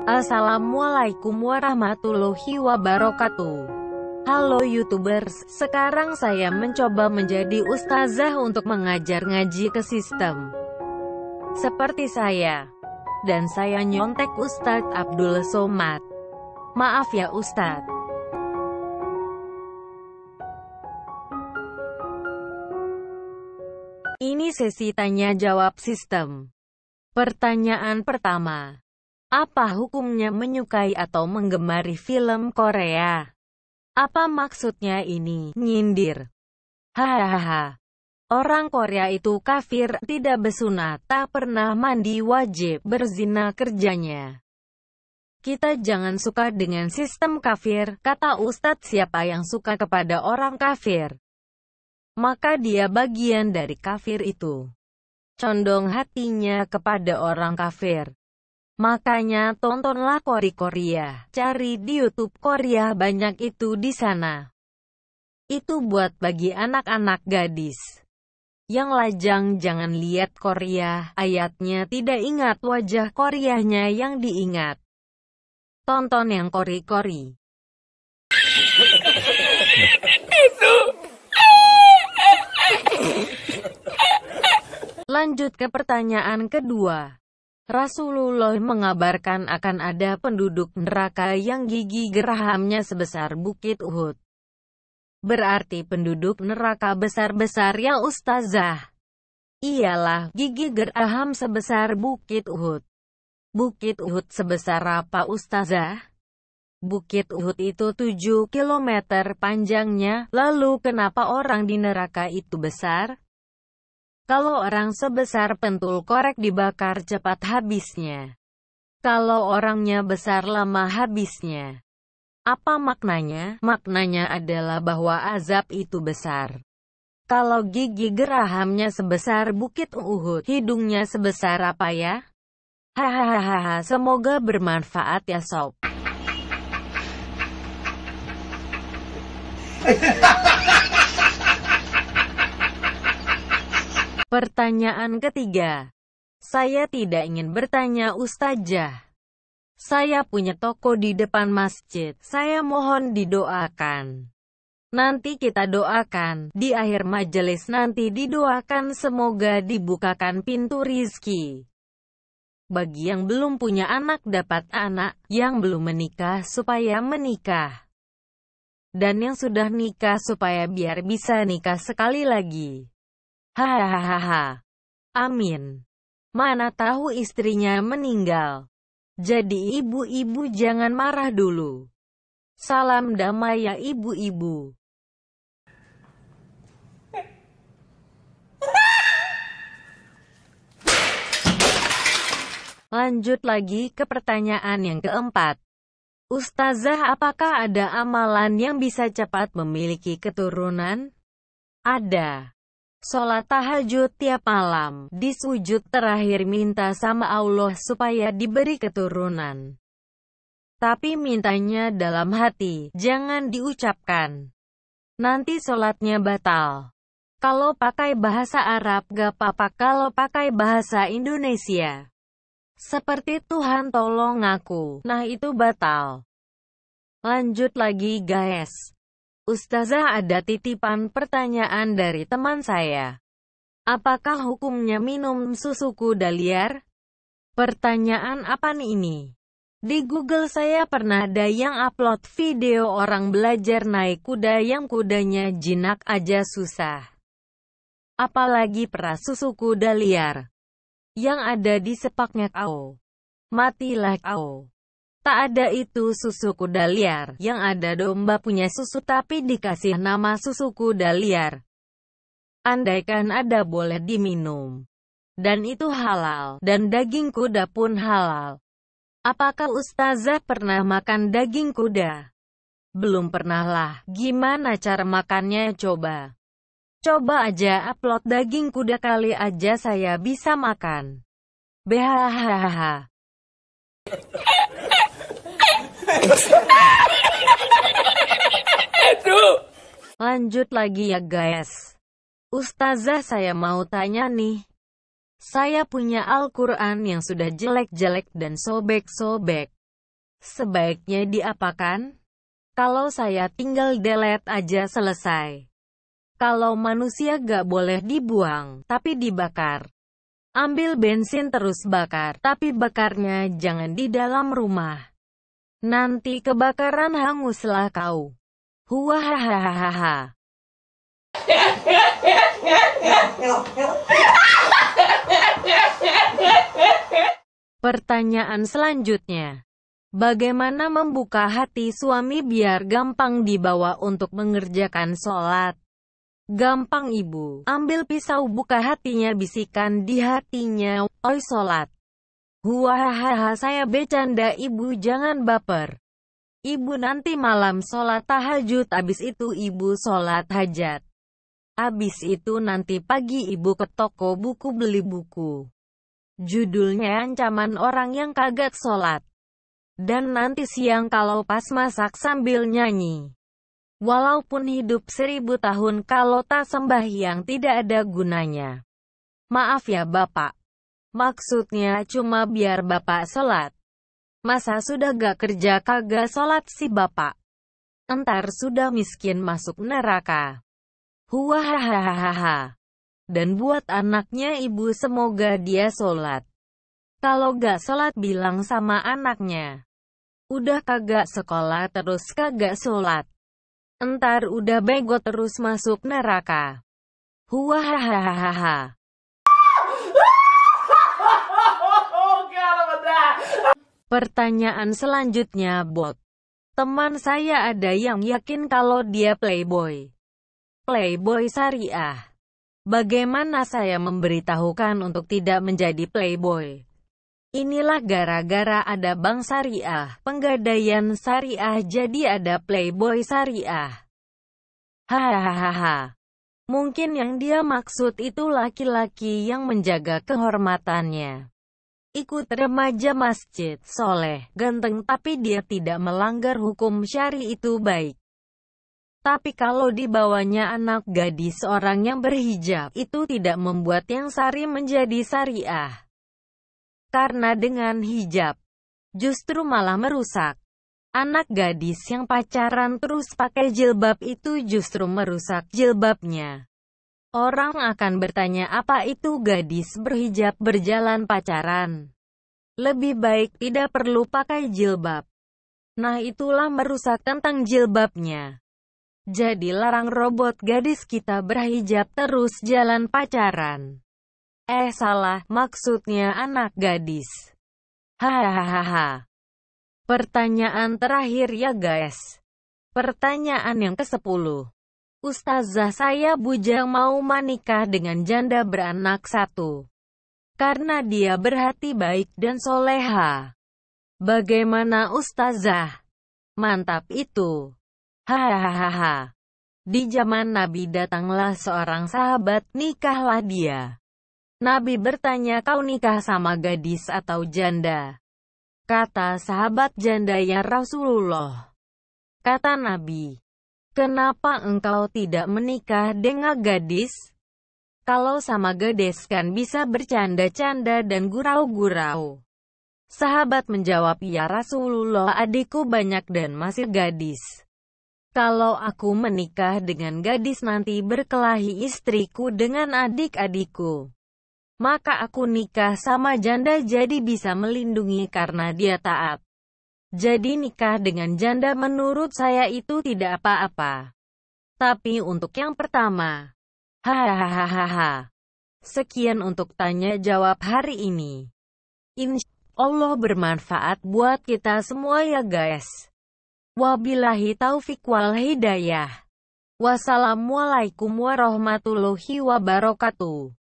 Assalamualaikum warahmatullahi wabarakatuh. Halo YouTubers, sekarang saya mencoba menjadi ustazah untuk mengajar ngaji ke sistem seperti saya. Dan saya nyontek Ustadz Abdul Somad. Maaf ya Ustadz. Ini sesi tanya jawab sistem. Pertanyaan pertama. Apa hukumnya menyukai atau menggemari film Korea? Apa maksudnya ini? Nyindir. Hahaha. Orang Korea itu kafir, tidak bersunat, tak pernah mandi, wajib berzina kerjanya. Kita jangan suka dengan sistem kafir, kata Ustadz. Siapa yang suka kepada orang kafir, maka dia bagian dari kafir itu. Condong hatinya kepada orang kafir. Makanya tontonlah Korea. Cari di YouTube Korea, banyak itu di sana. Itu buat bagi anak-anak gadis yang lajang. Jangan lihat Korea, ayatnya tidak ingat, wajah Koreanya yang diingat. Tonton yang kori-kori. Lanjut ke pertanyaan kedua. Rasulullah mengabarkan akan ada penduduk neraka yang gigi gerahamnya sebesar bukit Uhud. Berarti penduduk neraka besar-besar ya ustazah? Iyalah, gigi geraham sebesar bukit Uhud. Bukit Uhud sebesar apa ustazah? Bukit Uhud itu 7 kilometer panjangnya, lalu kenapa orang di neraka itu besar? Kalau orang sebesar pentul korek dibakar cepat habisnya. Kalau orangnya besar lama habisnya. Apa maknanya? Maknanya adalah bahwa azab itu besar. Kalau gigi gerahamnya sebesar bukit Uhud, hidungnya sebesar apa ya? Hahaha, semoga bermanfaat ya sob. Pertanyaan ketiga. Saya tidak ingin bertanya ustazah. Saya punya toko di depan masjid. Saya mohon didoakan. Nanti kita doakan. Di akhir majelis nanti didoakan semoga dibukakan pintu rizki. Bagi yang belum punya anak dapat anak, yang belum menikah supaya menikah. Dan yang sudah nikah supaya biar bisa nikah sekali lagi. Hahaha. Amin. Mana tahu istrinya meninggal. Jadi ibu-ibu jangan marah dulu. Salam damai ya ibu-ibu. Lanjut lagi ke pertanyaan yang keempat. Ustazah, apakah ada amalan yang bisa cepat memiliki keturunan? Ada. Sholat tahajud tiap malam, di sujud terakhir minta sama Allah supaya diberi keturunan. Tapi mintanya dalam hati, jangan diucapkan. Nanti sholatnya batal. Kalau pakai bahasa Arab gak apa-apa, kalau pakai bahasa Indonesia. Seperti Tuhan tolong aku, nah itu batal. Lanjut lagi guys. Ustazah, ada titipan pertanyaan dari teman saya. Apakah hukumnya minum susu kuda liar? Pertanyaan apa nih ini? Di Google saya pernah ada yang upload video orang belajar naik kuda yang kudanya jinak aja susah. Apalagi peras susu kuda liar. Yang ada di sepaknya kau. Matilah kau. Tak ada itu susu kuda liar, yang ada domba punya susu tapi dikasih nama susu kuda liar. Andaikan ada boleh diminum. Dan itu halal, dan daging kuda pun halal. Apakah ustazah pernah makan daging kuda? Belum pernah lah, gimana cara makannya coba? Coba aja upload daging kuda kali aja saya bisa makan. Behahaha. Lanjut lagi ya guys. Ustazah, saya mau tanya nih. Saya punya Al-Quran yang sudah jelek-jelek dan sobek-sobek. Sebaiknya diapakan? Kalau saya tinggal delete aja selesai. Kalau manusia gak boleh dibuang, tapi dibakar. Ambil bensin terus bakar, tapi bakarnya jangan di dalam rumah. Nanti kebakaran hanguslah kau. Huahahaha. Pertanyaan selanjutnya. Bagaimana membuka hati suami biar gampang dibawa untuk mengerjakan sholat? Gampang ibu, ambil pisau buka hatinya, bisikan di hatinya, oi sholat. Huahaha, saya bercanda ibu, jangan baper. Ibu nanti malam sholat tahajud, abis itu ibu sholat hajat. Abis itu nanti pagi ibu ke toko buku beli buku. Judulnya Ancaman Orang yang Kagak Sholat. Dan nanti siang kalau pas masak sambil nyanyi. Walaupun hidup 1000 tahun kalau tak sembahyang tidak ada gunanya. Maaf ya Bapak. Maksudnya cuma biar Bapak sholat. Masa sudah gak kerja kagak sholat si Bapak? Entar sudah miskin masuk neraka. Huahahaha. Dan buat anaknya ibu semoga dia sholat. Kalau gak sholat bilang sama anaknya. Udah kagak sekolah terus kagak sholat. Entar udah bego terus masuk neraka. Huahahaha. Pertanyaan selanjutnya bot. Teman saya ada yang yakin kalau dia playboy. Playboy syariah. Bagaimana saya memberitahukan untuk tidak menjadi playboy? Inilah gara-gara ada bank syariah, penggadaian syariah, jadi ada playboy syariah. Hahaha. Mungkin yang dia maksud itu laki-laki yang menjaga kehormatannya. Ikut remaja masjid, soleh, ganteng tapi dia tidak melanggar hukum syari itu baik. Tapi kalau dibawanya anak gadis orang yang berhijab, itu tidak membuat yang syari menjadi syariah. Karena dengan hijab, justru malah merusak. Anak gadis yang pacaran terus pakai jilbab itu justru merusak jilbabnya. Orang akan bertanya apa itu gadis berhijab berjalan pacaran. Lebih baik tidak perlu pakai jilbab. Nah itulah merusak tentang jilbabnya. Jadi larang robot gadis kita berhijab terus jalan pacaran. Salah, maksudnya anak gadis. Hahaha. Pertanyaan terakhir ya guys. Pertanyaan yang ke-10. Ustazah, saya bujang mau menikah dengan janda beranak 1. Karena dia berhati baik dan soleha. Bagaimana Ustazah? Mantap itu. Hahaha. Di zaman Nabi datanglah seorang sahabat, nikahlah dia. Nabi bertanya, kau nikah sama gadis atau janda? Kata sahabat, janda ya Rasulullah. Kata Nabi, kenapa engkau tidak menikah dengan gadis? Kalau sama gadis kan bisa bercanda-canda dan gurau-gurau. Sahabat menjawab, ya Rasulullah, adikku banyak dan masih gadis. Kalau aku menikah dengan gadis nanti berkelahi istriku dengan adik-adikku. Maka aku nikah sama janda jadi bisa melindungi karena dia taat. Jadi nikah dengan janda menurut saya itu tidak apa-apa. Tapi untuk yang pertama, hahaha. Sekian untuk tanya jawab hari ini. Insya Allah bermanfaat buat kita semua ya guys. Wabillahi taufik wal hidayah. Wassalamualaikum warahmatullahi wabarakatuh.